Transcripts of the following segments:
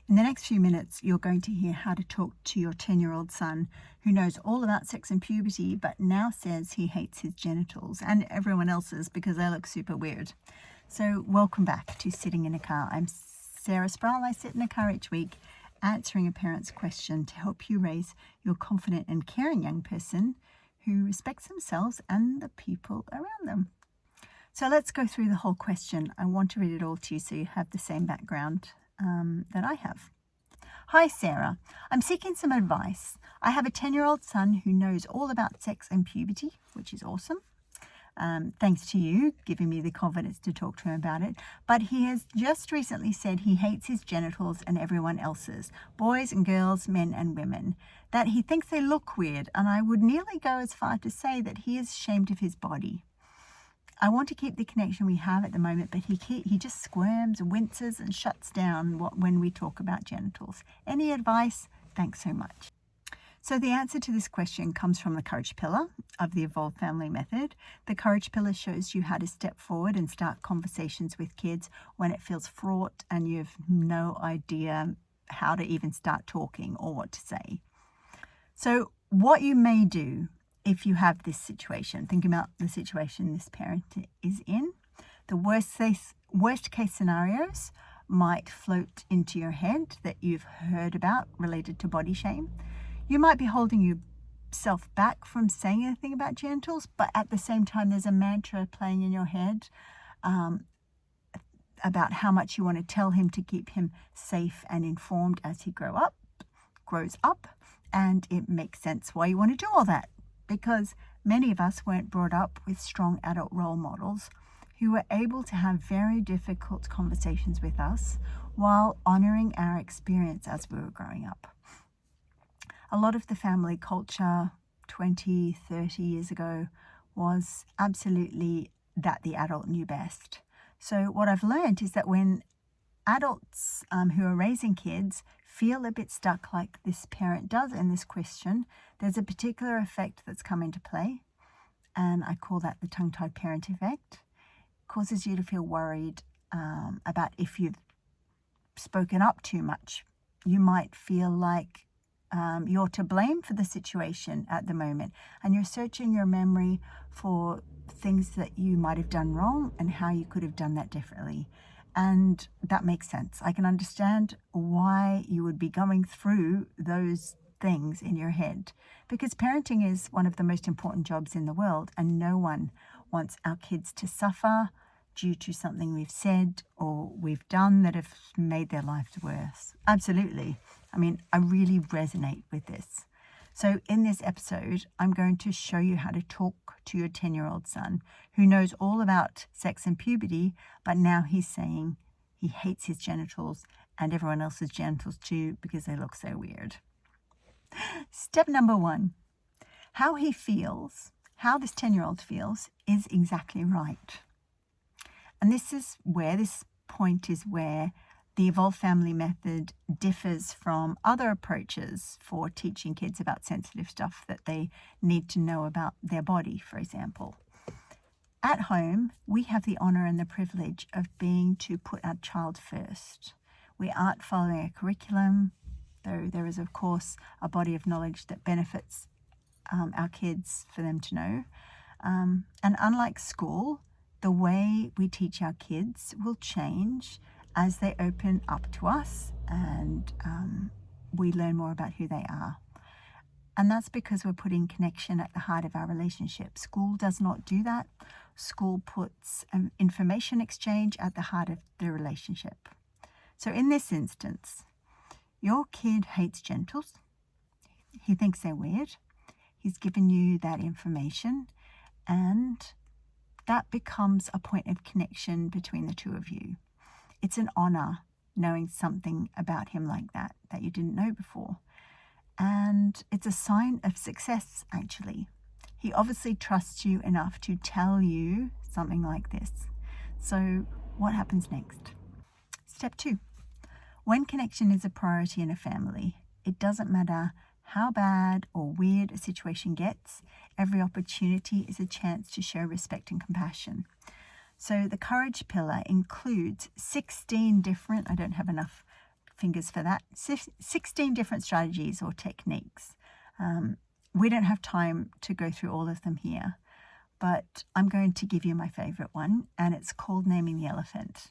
In the next few minutes, you're going to hear how to talk to your 10-year-old son who knows all about sex and puberty, but now says he hates his genitals and everyone else's because they look super weird. So welcome back to Sitting in a Car. I'm Sarah Sproul. I sit in a car each week answering a parent's question to help you raise your confident and caring young person who respects themselves and the people around them. So let's go through the whole question. I want to read it all to you so you have the same background that I have. Hi Sarah, I'm seeking some advice. I have a 10-year-old son who knows all about sex and puberty, which is awesome. Thanks to you giving me the confidence to talk to him about it. But he has just recently said he hates his genitals and everyone else's, boys and girls, men and women, that he thinks they look weird, and I would nearly go as far to say that he is ashamed of his body. I want to keep the connection we have at the moment, but he just squirms, winces and shuts down when we talk about genitals. Any advice? Thanks so much. So the answer to this question comes from the Courage Pillar of the Evolved Family Method. The Courage Pillar shows you how to step forward and start conversations with kids when it feels fraught and you have no idea how to even start talking or what to say. So what you may do if you have this situation, think about the situation this parent is in. The worst case scenarios might float into your head that you've heard about related to body shame. You might be holding yourself back from saying anything about genitals, but at the same time, there's a mantra playing in your head about how much you want to tell him to keep him safe and informed as he grows up. And it makes sense why you want to do all that, because many of us weren't brought up with strong adult role models who were able to have very difficult conversations with us while honoring our experience as we were growing up. A lot of the family culture 20, 30 years ago was absolutely that the adult knew best. So what I've learned is that when adults who are raising kids feel a bit stuck like this parent does in this question, there's a particular effect that's come into play, and I call that the tongue-tied parent effect. It causes you to feel worried about if you've spoken up too much. You might feel like you're to blame for the situation at the moment, and you're searching your memory for things that you might have done wrong and how you could have done that differently. And that makes sense. I can understand why you would be going through those things in your head, because parenting is one of the most important jobs in the world, and no one wants our kids to suffer due to something we've said or we've done that have made their lives worse. Absolutely. I mean, I really resonate with this. So in this episode, I'm going to show you how to talk to your 10-year-old son who knows all about sex and puberty, but now he's saying he hates his genitals and everyone else's genitals too because they look so weird. Step number 1, how he feels, how this 10-year-old feels is exactly right. And this point is where the Evolved Family Method differs from other approaches for teaching kids about sensitive stuff that they need to know about their body, for example. At home, we have the honor and the privilege of being to put our child first. We aren't following a curriculum, though there is, of course, a body of knowledge that benefits our kids for them to know. And unlike school, the way we teach our kids will change as they open up to us and we learn more about who they are. And that's because we're putting connection at the heart of our relationship. School does not do that. School puts information exchange at the heart of the relationship. So in this instance, your kid hates genitals. He thinks they're weird. He's given you that information, and that becomes a point of connection between the two of you. It's an honor knowing something about him like that you didn't know before. And it's a sign of success, actually. He obviously trusts you enough to tell you something like this. So what happens next? Step 2. When connection is a priority in a family, it doesn't matter how bad or weird a situation gets, every opportunity is a chance to show respect and compassion. So the Courage Pillar includes 16 different, I don't have enough fingers for that. 16 different strategies or techniques. We don't have time to go through all of them here, but I'm going to give you my favorite one, and it's called naming the elephant.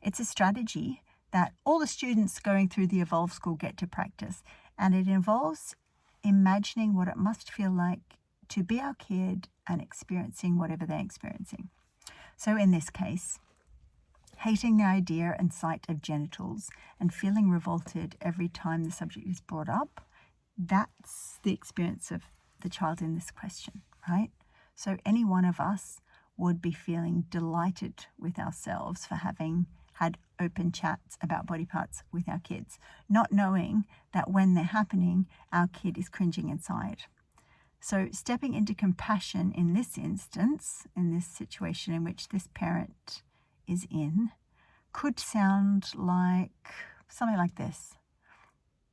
It's a strategy that all the students going through the Evolve School get to practice, and it involves imagining what it must feel like to be our kid and experiencing whatever they're experiencing. So in this case, hating the idea and sight of genitals and feeling revolted every time the subject is brought up, that's the experience of the child in this question, right? So any one of us would be feeling delighted with ourselves for having had open chats about body parts with our kids, not knowing that when they're happening, our kid is cringing inside. So stepping into compassion in this instance, in this situation in which this parent is in, could sound like something like this.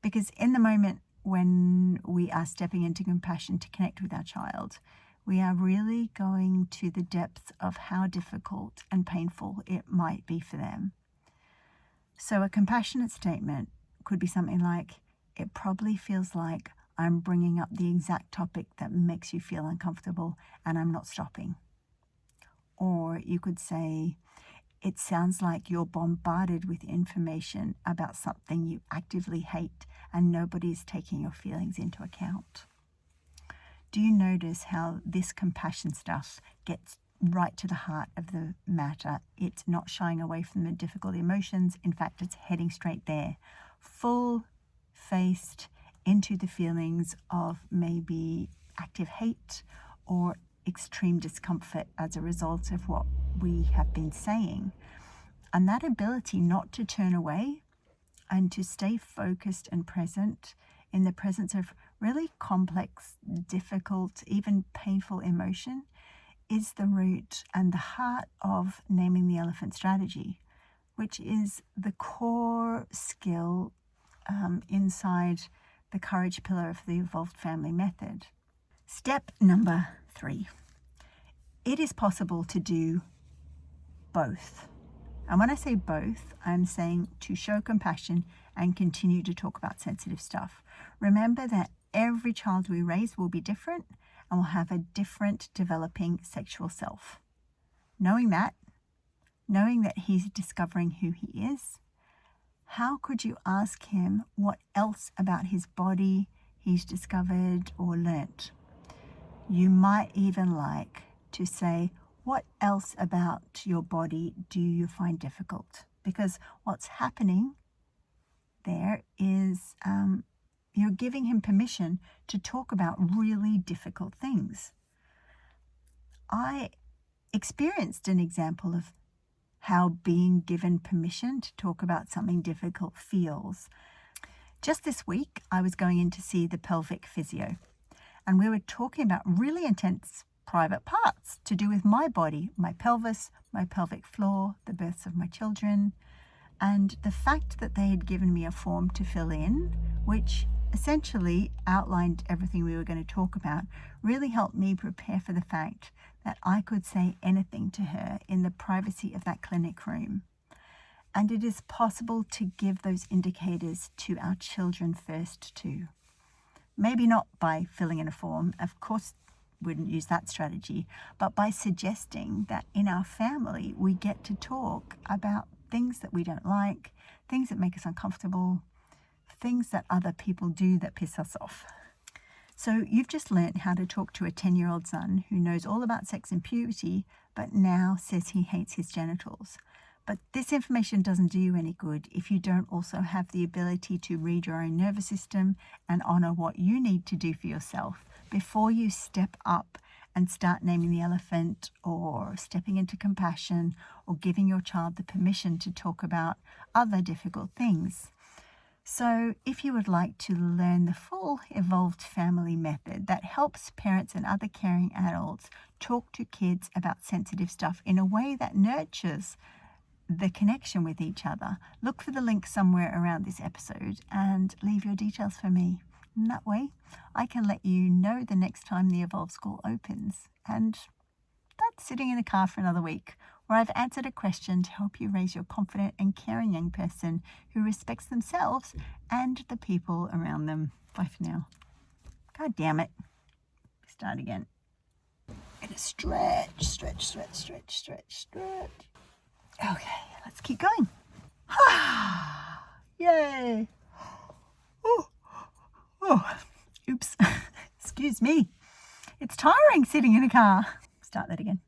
Because in the moment when we are stepping into compassion to connect with our child, we are really going to the depths of how difficult and painful it might be for them. So a compassionate statement could be something like, it probably feels like I'm bringing up the exact topic that makes you feel uncomfortable and I'm not stopping. Or you could say, it sounds like you're bombarded with information about something you actively hate and nobody's taking your feelings into account. Do you notice how this compassion stuff gets right to the heart of the matter? It's not shying away from the difficult emotions. In fact, it's heading straight there, full-faced into the feelings of maybe active hate or extreme discomfort as a result of what we have been saying. And that ability not to turn away and to stay focused and present in the presence of really complex, difficult, even painful emotion is the root and the heart of naming the elephant strategy, which is the core skill inside the courage pillar of the Evolved Family Method. Step number 3. It is possible to do both. And when I say both, I'm saying to show compassion and continue to talk about sensitive stuff. Remember that every child we raise will be different and will have a different developing sexual self. Knowing that he's discovering who he is, how could you ask him what else about his body he's discovered or learnt? You might even like to say, what else about your body do you find difficult? Because what's happening there is you're giving him permission to talk about really difficult things. I experienced an example of how being given permission to talk about something difficult feels. Just this week, I was going in to see the pelvic physio, and we were talking about really intense private parts to do with my body, my pelvis, my pelvic floor, the births of my children, and the fact that they had given me a form to fill in, which essentially outlined everything we were going to talk about, really helped me prepare for the fact that I could say anything to her in the privacy of that clinic room. And it is possible to give those indicators to our children first too. Maybe not by filling in a form, of course wouldn't use that strategy, but by suggesting that in our family we get to talk about things that we don't like, things that make us uncomfortable, things that other people do that piss us off. So you've just learnt how to talk to a 10-year-old son who knows all about sex and puberty, but now says he hates his genitals. But this information doesn't do you any good if you don't also have the ability to read your own nervous system and honor what you need to do for yourself before you step up and start naming the elephant or stepping into compassion or giving your child the permission to talk about other difficult things. So if you would like to learn the full Evolved Family Method that helps parents and other caring adults talk to kids about sensitive stuff in a way that nurtures the connection with each other, look for the link somewhere around this episode and leave your details for me. And that way I can let you know the next time the Evolve School opens. And that's sitting in the car for another week where I've answered a question to help you raise your confident and caring young person who respects themselves and the people around them. Bye for now. God damn it. Start again. Gonna stretch. Okay, let's keep going. Yay. Oh. Oops. Excuse me. It's tiring sitting in a car. Start that again.